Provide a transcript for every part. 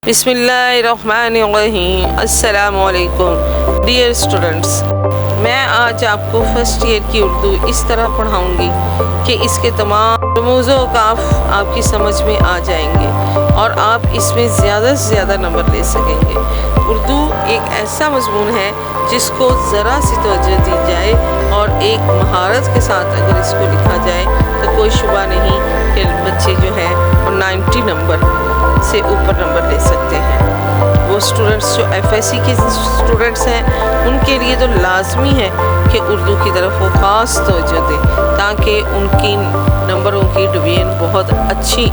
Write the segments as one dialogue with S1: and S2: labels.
S1: बिस्मिल्लाहिर्रहमानिर्रहीम। अस्सलाम वालेकुम डियर स्टूडेंट्स, मैं आज आपको फर्स्ट ईयर की उर्दू इस तरह पढ़ाऊंगी कि इसके तमाम रमूज़ व काफ आपकी समझ में आ जाएंगे और आप इसमें ज़्यादा से ज़्यादा नंबर ले सकेंगे। उर्दू एक ऐसा मज़मून है जिसको ज़रा सी तवज्जो दी जाए और एक महारत के साथ अगर इसको लिखा जाए तो कोई शुबा नहीं कि बच्चे जो है वो 90 नंबर से ऊपर नंबर ले सकते हैं। वो स्टूडेंट्स जो FSC के स्टूडेंट्स हैं उनके लिए तो लाजमी है कि उर्दू की तरफ वो ख़ास तवज्जो दें ताकि उनकी नंबरों की डिवीज़न बहुत अच्छी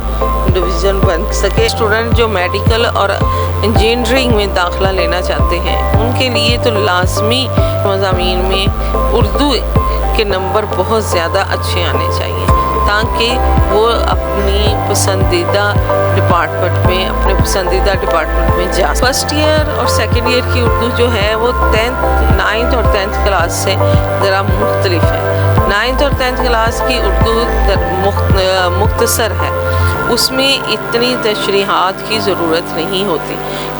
S1: डिवीज़न बन सके। स्टूडेंट जो मेडिकल और इंजीनियरिंग में दाखिला लेना चाहते हैं उनके लिए तो लाजमी मज़ामीन में उर्दू के नंबर बहुत ज़्यादा अच्छे आने चाहिए ताकि वो अपनी पसंदीदा डिपार्टमेंट में जा। फर्स्ट ईयर और सेकेंड ईयर की उर्दू जो है वो 9th और 10th क्लास से ज़रा मुख्तलिफ है। 9th और 10th क्लास की उर्दू मुख्तसर है, उसमें इतनी तशरीहात की ज़रूरत नहीं होती,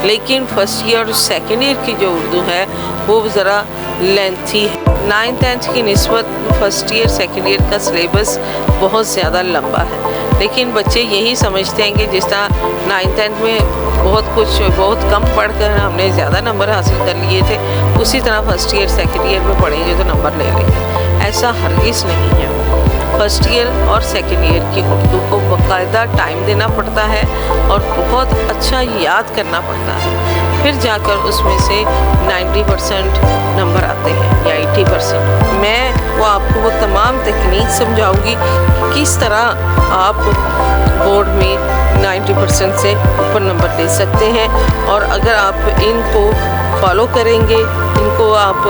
S1: लेकिन फर्स्ट ईयर और सेकेंड ईयर की जो उर्दू है वो ज़रा लेंथी है। 9th 10th की निस्बत फर्स्ट ईयर सेकेंड ईयर का सिलेबस बहुत ज़्यादा लंबा है, लेकिन बच्चे यही समझते हैं कि जिस तरह 9th 10th में बहुत कम पढ़कर हमने ज़्यादा नंबर हासिल कर लिए थे, उसी तरह फर्स्ट ईयर सेकेंड ईयर में पढ़ेंगे तो नंबर ले लेंगे। ऐसा हरगिज़ नहीं है। फर्स्ट ईयर और सेकेंड ईयर की उर्दू को बाकायदा टाइम देना पड़ता है और बहुत अच्छा याद करना पड़ता है, फिर जाकर उसमें से 90% नंबर आते हैं या 80%। मैं आपको वो तमाम तकनीक समझाऊंगी किस तरह आप बोर्ड में 90% से ऊपर नंबर ले सकते हैं, और अगर आप इनको फॉलो करेंगे, इनको आप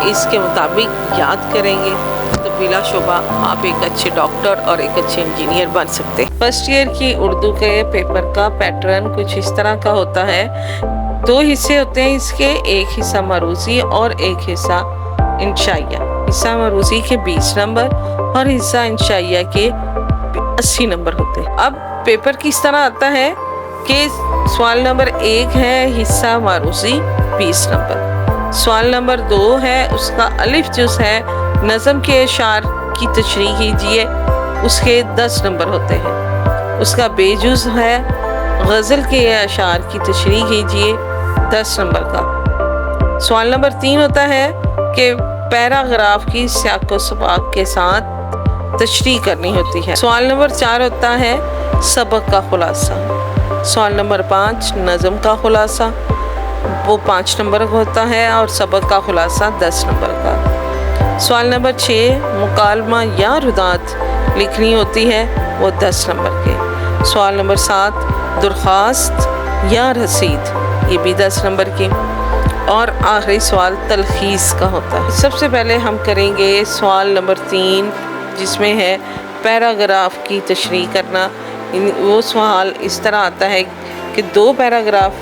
S1: इसके मुताबिक याद करेंगे तो बिला शुबा आप एक अच्छे डॉक्टर और एक अच्छे इंजीनियर बन सकते हैं। फर्स्ट ईयर की उर्दू के पेपर का पैटर्न कुछ इस तरह का होता है। 2 हिस्से होते हैं इसके, एक हिस्सा मरूज़ी और एक हिस्सा इंशाइया। हिस्सा मरूज़ी के 20 नंबर और हिस्सा इंशाइया के 80 नंबर होते हैं। अब पेपर किस तरह आता है कि सवाल नंबर 1 है हिस्सा मरूज़ी 20 नंबर, सवाल नंबर 2 है उसका अलिफ जुज़ है नज़म के अशार की तशरीह कीजिए, उसके 10 नंबर होते हैं। उसका बेजुज़ है गज़ल के अशार की तशरीह कीजिए, 10 नंबर का। सवाल नंबर 3 होता है कि पैराग्राफ की सियाक व सबाक के साथ तशरीह करनी होती है। सवाल नंबर 4 होता है सबक का खुलासा। सवाल नंबर 5 नज़म का खुलासा, वो 5 नंबर का होता है, और सबक का खुलासा 10 नंबर का। सवाल नंबर 6 मुकालमा या रुदात लिखनी होती है, वो 10 नंबर के। सवाल नंबर 7 दरख्वास्त या रसीद, ये भी 10 नंबर की। और आखिरी सवाल तलखीस का होता है। सबसे पहले हम करेंगे सवाल नंबर 3 जिसमें है पैराग्राफ की तशरीह करना। वो सवाल इस तरह आता है कि 2 पैराग्राफ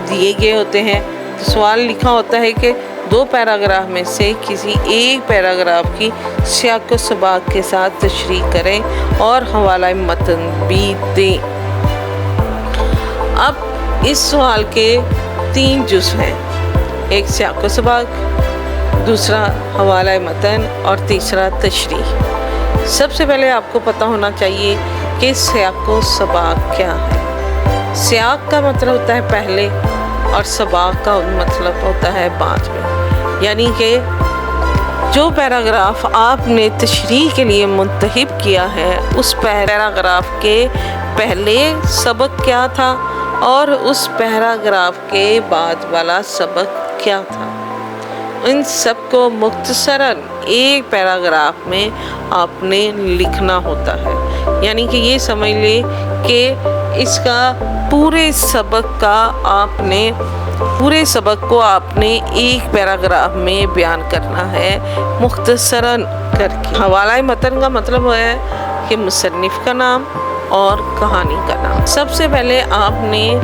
S1: दिए गए होते हैं, तो सवाल लिखा होता है कि 2 पैराग्राफ में से किसी एक पैराग्राफ की सियाक व सबाक के साथ तशरीह करें और हवाला मतन भी दें। अब इस सवाल के 3 जुज़ हैं, एक सियाक व सबाक, दूसरा हवाला मतन और तीसरा तशरीह। सबसे पहले आपको पता होना चाहिए कि सियाक व सबाक क्या है। सियाक का मतलब होता है पहले और सबाक का मतलब होता है बाद में, यानी कि जो पैराग्राफ आपने तशरीह के लिए मुंतखब किया है उस पैराग्राफ के पहले सबक क्या था और उस पैराग्राफ के बाद वाला सबक क्या था, इन सब को मुख्तसरन एक पैराग्राफ में आपने लिखना होता है। यानी कि ये समझ ले कि इसका पूरे सबक को आपने एक पैराग्राफ में बयान करना है मुख्तसरन करके। हवाला मतन का मतलब है कि मुसन्निफ का नाम और कहानी का नाम। सबसे पहले आपने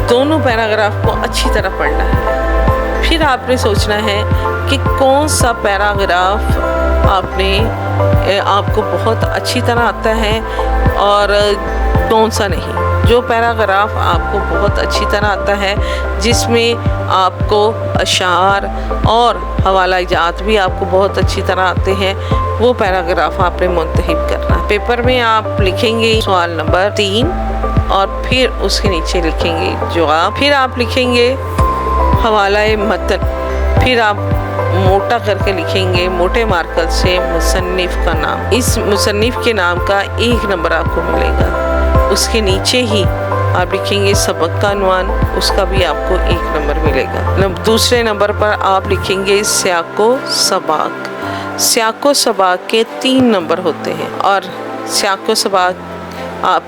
S1: दोनों पैराग्राफ को अच्छी तरह पढ़ना है, फिर आपने सोचना है कि कौन सा पैराग्राफ आपको बहुत अच्छी तरह आता है और कौन सा नहीं। जो पैराग्राफ आपको बहुत अच्छी तरह आता है, जिसमें आपको अशार और हवालाजात भी आपको बहुत अच्छी तरह आते हैं, वो पैराग्राफ आपने मुंतखब करना है। पेपर में आप लिखेंगे सवाल नंबर 3 और फिर उसके नीचे लिखेंगे जवाब, फिर आप लिखेंगे हवाला मतन, फिर आप मोटा करके लिखेंगे मोटे मार्कर से मुसन्निफ का नाम। इस मुसन्निफ के नाम का 1 नंबर आपको मिलेगा। उसके नीचे ही आप लिखेंगे सबक का अनवान, उसका भी आपको 1 नंबर मिलेगा। दूसरे नंबर पर आप लिखेंगे सियाको सबाक। सियाको सबाक के 3 नंबर होते हैं और सियाको सबाक आप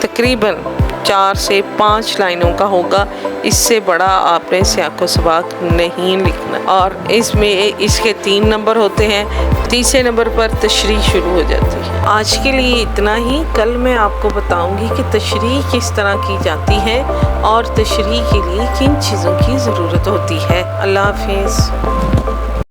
S1: तकरीबन 4 से 5 लाइनों का होगा, इससे बड़ा आपने सियाको सबाक नहीं लिखना। और इसमें इसके 3 नंबर होते हैं। तीसरे नंबर पर तशरीह शुरू हो जाती है। आज के लिए इतना ही। कल मैं आपको बताऊंगी कि तशरीह किस तरह की जाती है और तशरीह के लिए किन चीज़ों की ज़रूरत होती है। अल्लाह हाफिज़।